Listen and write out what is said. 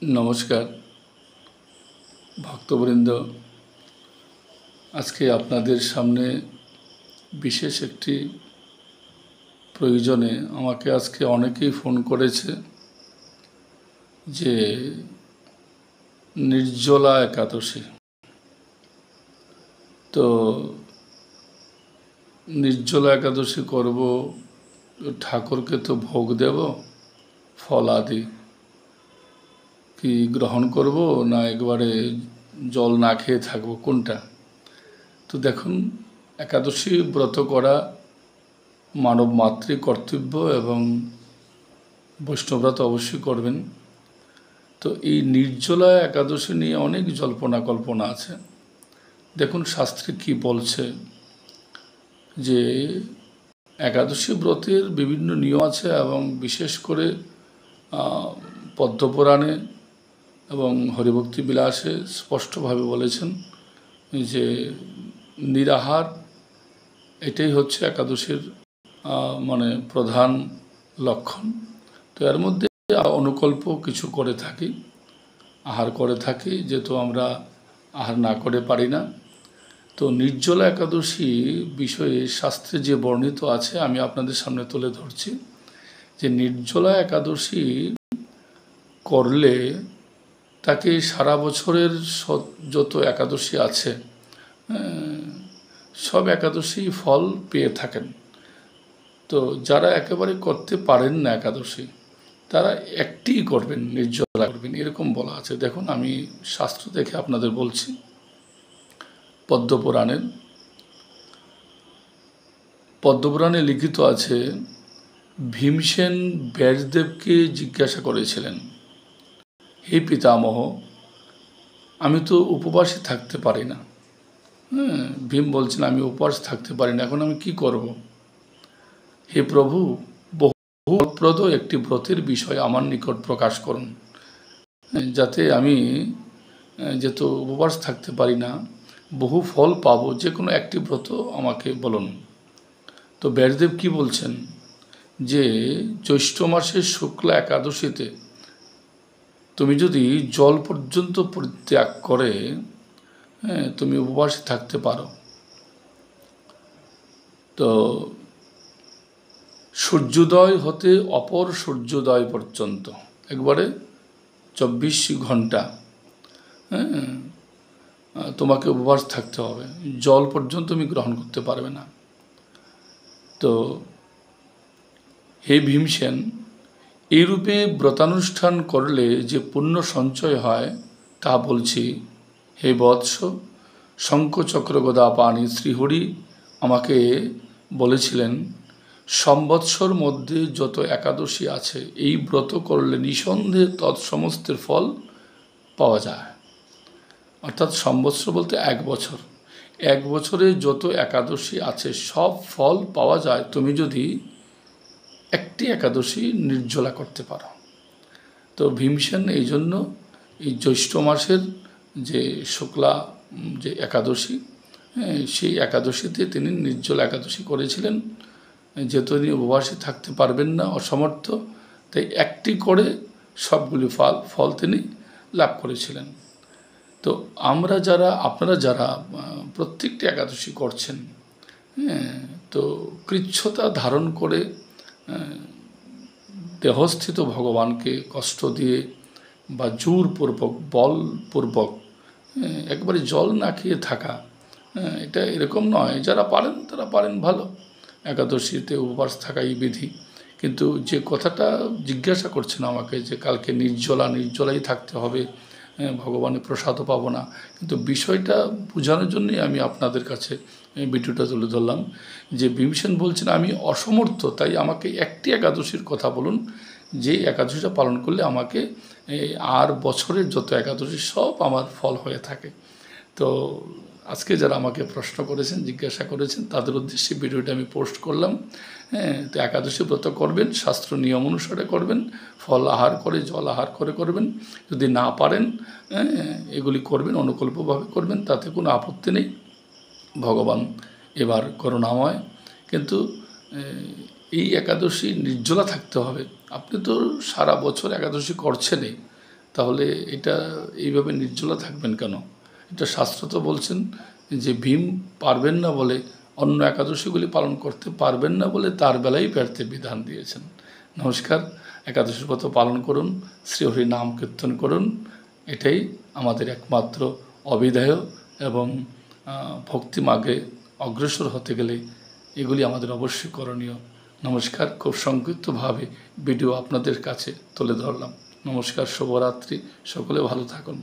নমস্কার ভক্তবৃন্দ, আজকে আপনাদের সামনে বিশেষ একটি প্রয়োজনে আমাকে আজকে অনেকেই ফোন করেছে যে নির্জলা একাদশী। তো নির্জলা একাদশী করব, ঠাকুরকে তো ভোগ দেব, ফল আদি কি গ্রহণ করব না একবারে জল না খেয়ে থাকবো, কোনটা? তো দেখুন, একাদশী ব্রত করা মানব মাতৃ কর্তব্য এবং বৈষ্ণবরা তো অবশ্যই করবেন। তো এই নির্জলা একাদশী নিয়ে অনেক জল্পনা কল্পনা আছে। দেখুন শাস্ত্রে কি বলছে, যে একাদশী ব্রতের বিভিন্ন নিয়ম আছে এবং বিশেষ করে পদ্মপুরাণে এবং হরিভক্তি বিলাসে স্পষ্টভাবে বলেছেন যে নিরাহার এটাই হচ্ছে একাদশীর মানে প্রধান লক্ষণ। তো এর মধ্যে অনুকল্প কিছু করে থাকি, আহার করে থাকি, যেহেতু আমরা আহার না করে পারি না। তো নির্জলা একাদশী বিষয়ে শাস্ত্রে যে বর্ণিত আছে আমি আপনাদের সামনে তুলে ধরছি, যে নির্জলা একাদশী করলে তাকে সারা বছরের যত একাদশী আছে সব একাদশী ফল পেয়ে থাকেন। তো যারা একেবারে করতে পারেন না একাদশী, তারা একটি করবেন, নির্জলা করবেন, এরকম বলা আছে। দেখুন আমি শাস্ত্র দেখে আপনাদের বলছি। পদ্মপুরাণে লিখিত আছে, ভীমসেন ব্যাসদেবকে জিজ্ঞাসা করেছিলেন, হে পিতামহ, আমি তো উপবাসে থাকতে পারি না। ভীম বলছেন আমি উপবাস থাকতে পারি না, এখন আমি কি করব? হে প্রভু, বহুপ্রদ একটি ব্রতের বিষয় আমার নিকট প্রকাশ করুন, যাতে আমি যেহেতু উপবাস থাকতে পারি না, বহু ফল পাবো, যে কোনো একটি ব্রত আমাকে বলুন। তো ব্যাসদেব কি বলছেন, যে জ্যৈষ্ঠ মাসের শুক্লা একাদশীতে তুমি যদি জল পর্যন্ত পরিত্যাগ করে তুমি উপবাসে থাকতে পারো। তো সূর্যোদয় হতে অপর সূর্যোদয় পর্যন্ত একবারে 24 ঘন্টা তোমাকে উপবাস থাকতে হবে, জল পর্যন্ত তুমি গ্রহণ করতে পারবে না। তো হে ভীমসেন, এইরূপে ব্রতানুষ্ঠান করলে যে পুণ্য সঞ্চয় হয় তা বলছি। হে বৎস, শঙ্খচক্র গদা পাণি শ্রীহরি আমাকে বলেছিলেন, সম্বৎসর মধ্যে যত একাদশী আছে এই ব্রত করলে নিঃসন্দেহে তৎসমস্তের ফল পাওয়া যায়। অর্থাৎ সম্বৎসর বলতে 1 বছর, 1 বছরে যত একাদশী আছে সব ফল পাওয়া যায় তুমি যদি একটি একাদশী নির্জলা করতে পারো। তো ভীমসেন এই জন্য এই জ্যৈষ্ঠ মাসের যে শুক্লা যে একাদশী, সেই একাদশীতে তিনি নির্জলা একাদশী করেছিলেন। যেহেতু তিনি উপবাসে থাকতে পারবেন না, অসমর্থ, তাই একটি করে সবগুলি ফল তিনি লাভ করেছিলেন। তো আপনারা যারা প্রত্যেকটি একাদশী করছেন, তো কৃচ্ছতা ধারণ করে দেহস্থিত ভগবানকে কষ্ট দিয়ে বা জোরপূর্বক বলপূর্বক একবারে জল না খেয়ে থাকা, এটা এরকম নয়। যারা পারেন তারা পারেন, ভালো, একাদশীতে উপবাস থাকাই বিধি। কিন্তু যে কথাটা জিজ্ঞাসা করছেন আমাকে, যে কালকে নির্জলাই থাকতে হবে, ভগবানের প্রসাদও পাবো না, কিন্তু বিষয়টা বোঝানোর জন্যই আমি আপনাদের কাছে ভিডিওটা তুলে ধরলাম। যে ভীমসেন বলছেন আমি অসমর্থ, তাই আমাকে একটি একাদশীর কথা বলুন, যে একাদশীটা পালন করলে আমাকে আর বছরের যত একাদশী সব আমার ফল হয়ে থাকে। তো আজকে যারা আমাকে প্রশ্ন করেছেন, জিজ্ঞাসা করেছেন, তাদের উদ্দেশ্যে ভিডিওটা আমি পোস্ট করলাম। তো একাদশী ব্রত করবেন, শাস্ত্র নিয়ম অনুসারে করবেন, ফল আহার করে, জল আহার করে করবেন। যদি না পারেন এগুলি করবেন, অনুকল্পভাবে করবেন, তাতে কোনো আপত্তি নেই। ভগবান এবার করুণাময়। কিন্তু এই একাদশী নির্জলা থাকতে হবে। আপনি তো সারা বছর একাদশী করছেনই, তাহলে এটা এইভাবে নির্জলা থাকবেন কেন? এটা শাস্ত্র তো বলছেন যে ভীম পারবেন না বলে, অন্য একাদশীগুলি পালন করতে পারবেন না বলে তার বেলায় ব্যর্থের বিধান দিয়েছেন। নমস্কার, একাদশী ব্রত পালন করুন, শ্রীহরি নাম কীর্তন করুন, এটাই আমাদের একমাত্র অবিধেয় এবং ভক্তিমার্গে অগ্রসর হতে গেলে এগুলি আমাদের অবশ্যই করণীয়। নমস্কার, খুব সংক্ষিপ্তভাবে ভিডিও আপনাদের কাছে তুলে ধরলাম। নমস্কার, শুভরাত্রি, সকলে ভালো থাকুন।